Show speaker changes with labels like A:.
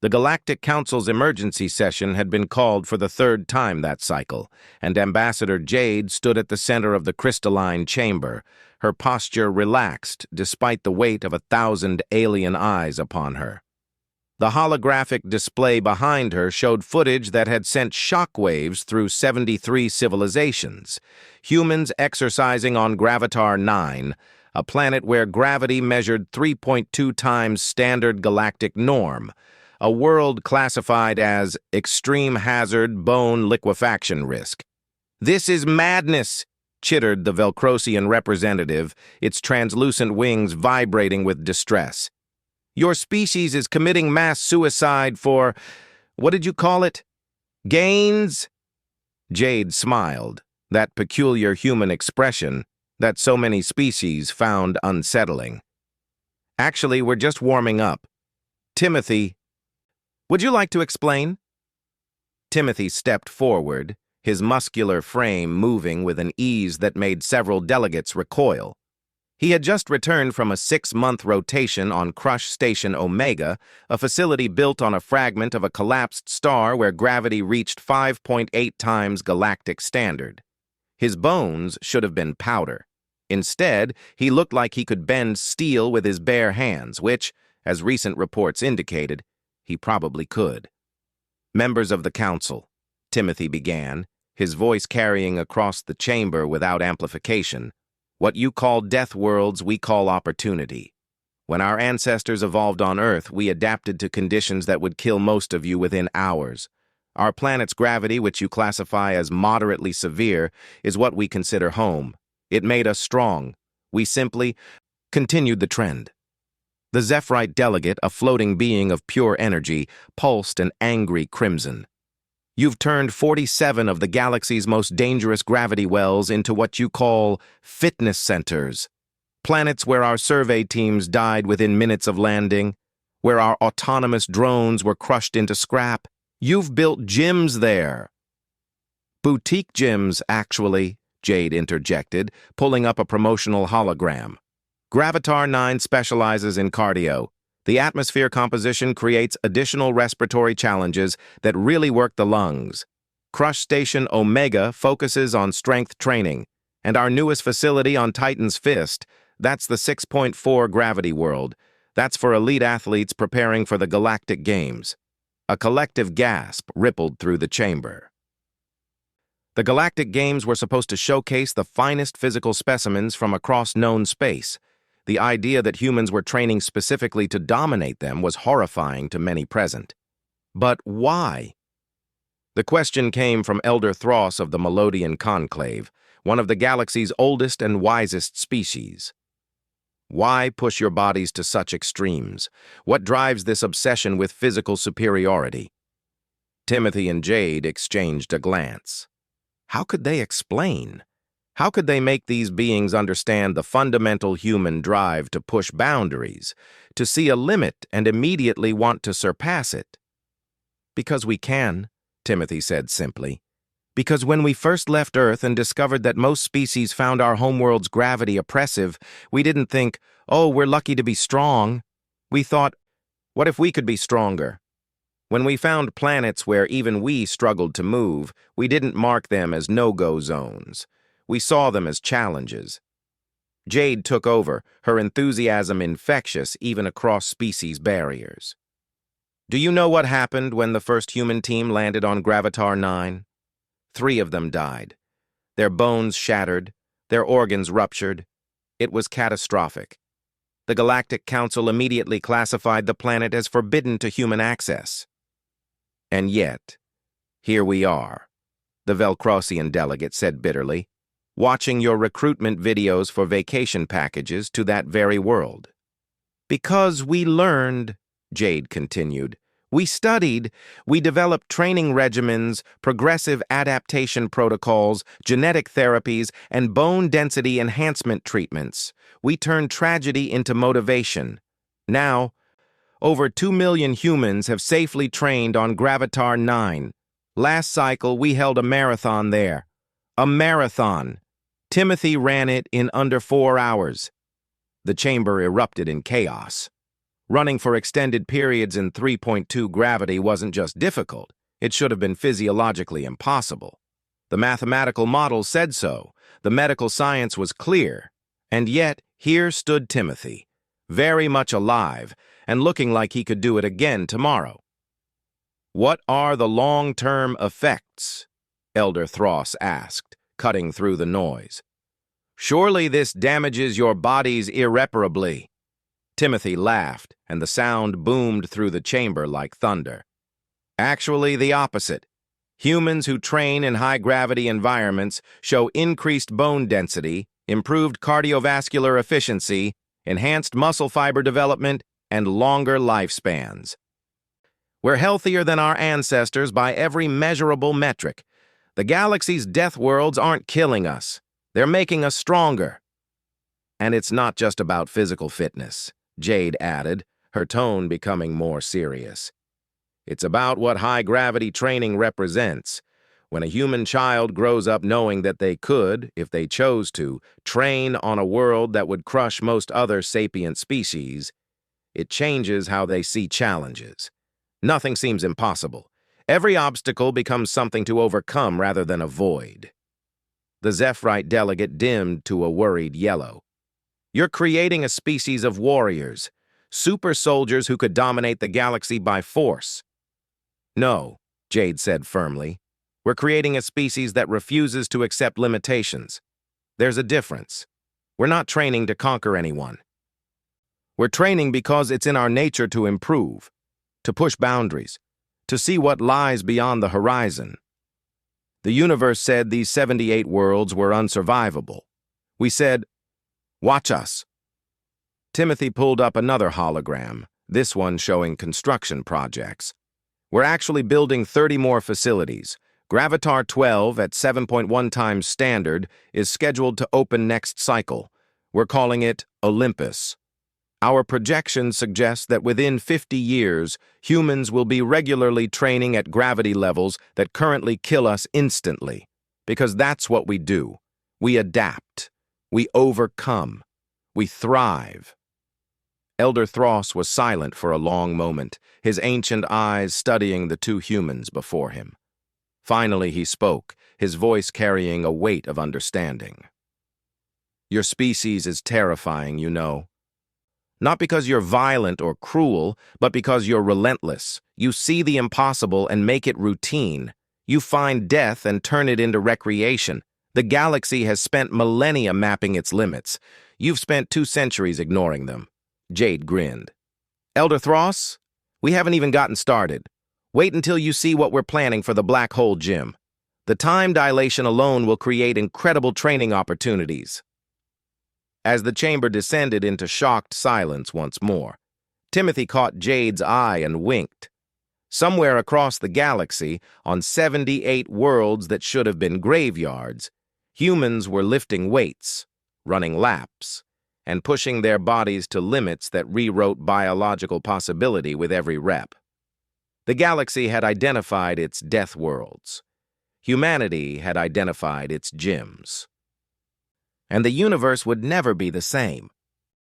A: The Galactic Council's emergency session had been called for the third time that cycle, and Ambassador Jade stood at the center of the crystalline chamber, her posture relaxed despite the weight of 1,000 alien eyes upon her. The holographic display behind her showed footage that had sent shockwaves through 73 civilizations, humans exercising on Gravatar 9, a planet where gravity measured 3.2 times standard galactic norm, a world classified as extreme hazard bone liquefaction risk. "This is madness," chittered the Velcrosian representative, its translucent wings vibrating with distress. "Your species is committing mass suicide for, what did you call it? Gains?" Jade smiled, that peculiar human expression that so many species found unsettling. "Actually, we're just warming up. Timothy, would you like to explain?" Timothy stepped forward, his muscular frame moving with an ease that made several delegates recoil. He had just returned from a 6-month rotation on Crush Station Omega, a facility built on a fragment of a collapsed star where gravity reached 5.8 times galactic standard. His bones should have been powder. Instead, he looked like he could bend steel with his bare hands, which, as recent reports indicated, he probably could. "Members of the Council," Timothy began, his voice carrying across the chamber without amplification. "What you call Deathworlds, we call opportunity. When our ancestors evolved on Earth, we adapted to conditions that would kill most of you within hours. Our planet's gravity, which you classify as moderately severe, is what we consider home. It made us strong. We simply continued the trend." The Zephyrite delegate, a floating being of pure energy, pulsed an angry crimson. "You've turned 47 of the galaxy's most dangerous gravity wells into what you call fitness centers. Planets where our survey teams died within minutes of landing, where our autonomous drones were crushed into scrap. You've built gyms there." "Boutique gyms, actually," Jade interjected, pulling up a promotional hologram. "Gravatar 9 specializes in cardio. The atmosphere composition creates additional respiratory challenges that really work the lungs. Crush Station Omega focuses on strength training, and our newest facility on Titan's Fist, that's the 6.4 gravity world. That's for elite athletes preparing for the Galactic Games." A collective gasp rippled through the chamber. The Galactic Games were supposed to showcase the finest physical specimens from across known space. The idea that humans were training specifically to dominate them was horrifying to many present. But why? The question came from Elder Thross of the Melodian Conclave, one of the galaxy's oldest and wisest species. Why push your bodies to such extremes? What drives this obsession with physical superiority? Timothy and Jade exchanged a glance. How could they explain? How could they make these beings understand the fundamental human drive to push boundaries, to see a limit and immediately want to surpass it? "Because we can," Timothy said simply. "Because when we first left Earth and discovered that most species found our homeworld's gravity oppressive, we didn't think, oh, we're lucky to be strong. We thought, what if we could be stronger? When we found planets where even we struggled to move, we didn't mark them as no-go zones. We saw them as challenges." Jade took over, her enthusiasm infectious even across species barriers. "Do you know what happened when the first human team landed on Gravatar 9? 3 of them died. Their bones shattered, their organs ruptured. It was catastrophic. The Galactic Council immediately classified the planet as forbidden to human access. And yet, here we are," the Velcrosian delegate said bitterly, "watching your recruitment videos for vacation packages to that very world." "Because we learned," Jade continued. "We studied, we developed training regimens, progressive adaptation protocols, genetic therapies, and bone density enhancement treatments. We turned tragedy into motivation. Now, over 2 million humans have safely trained on Gravatar 9. Last cycle, we held a marathon there. A marathon. Timothy ran it in under 4 hours. The chamber erupted in chaos. Running for extended periods in 3.2 gravity wasn't just difficult, it should have been physiologically impossible. The mathematical model said so, the medical science was clear, and yet here stood Timothy, very much alive and looking like he could do it again tomorrow. "What are the long-term effects?" Elder Thross asked, cutting through the noise. "Surely this damages your bodies irreparably." Timothy laughed, and the sound boomed through the chamber like thunder. "Actually, the opposite. Humans who train in high-gravity environments show increased bone density, improved cardiovascular efficiency, enhanced muscle fiber development, and longer lifespans. We're healthier than our ancestors by every measurable metric. The galaxy's death worlds aren't killing us. They're making us stronger." "And it's not just about physical fitness," Jade added, her tone becoming more serious. "It's about what high-gravity training represents. When a human child grows up knowing that they could, if they chose to, train on a world that would crush most other sapient species, it changes how they see challenges. Nothing seems impossible. Every obstacle becomes something to overcome rather than avoid." The Zephyrite delegate dimmed to a worried yellow. "You're creating a species of warriors, super soldiers who could dominate the galaxy by force." "No," Jade said firmly. "We're creating a species that refuses to accept limitations. There's a difference. We're not training to conquer anyone. We're training because it's in our nature to improve, to push boundaries, to see what lies beyond the horizon. The universe said these 78 worlds were unsurvivable. We said, 'Watch us.'" Timothy pulled up another hologram, this one showing construction projects. "We're actually building 30 more facilities. Gravitar 12 at 7.1 times standard is scheduled to open next cycle. We're calling it Olympus. Our projections suggest that within 50 years, humans will be regularly training at gravity levels that currently kill us instantly. Because that's what we do. We adapt. We overcome. We thrive." Elder Thross was silent for a long moment, his ancient eyes studying the two humans before him. Finally he spoke, his voice carrying a weight of understanding. "Your species is terrifying, you know. Not because you're violent or cruel, but because you're relentless. You see the impossible and make it routine. You find death and turn it into recreation. The galaxy has spent millennia mapping its limits. You've spent 2 centuries ignoring them." Jade grinned. "Elder Thross, we haven't even gotten started. Wait until you see what we're planning for the Black Hole Gym. The time dilation alone will create incredible training opportunities." As the chamber descended into shocked silence once more, Timothy caught Jade's eye and winked. Somewhere across the galaxy, on 78 worlds that should have been graveyards, humans were lifting weights, running laps, and pushing their bodies to limits that rewrote biological possibility with every rep. The galaxy had identified its death worlds. Humanity had identified its gyms. And the universe would never be the same.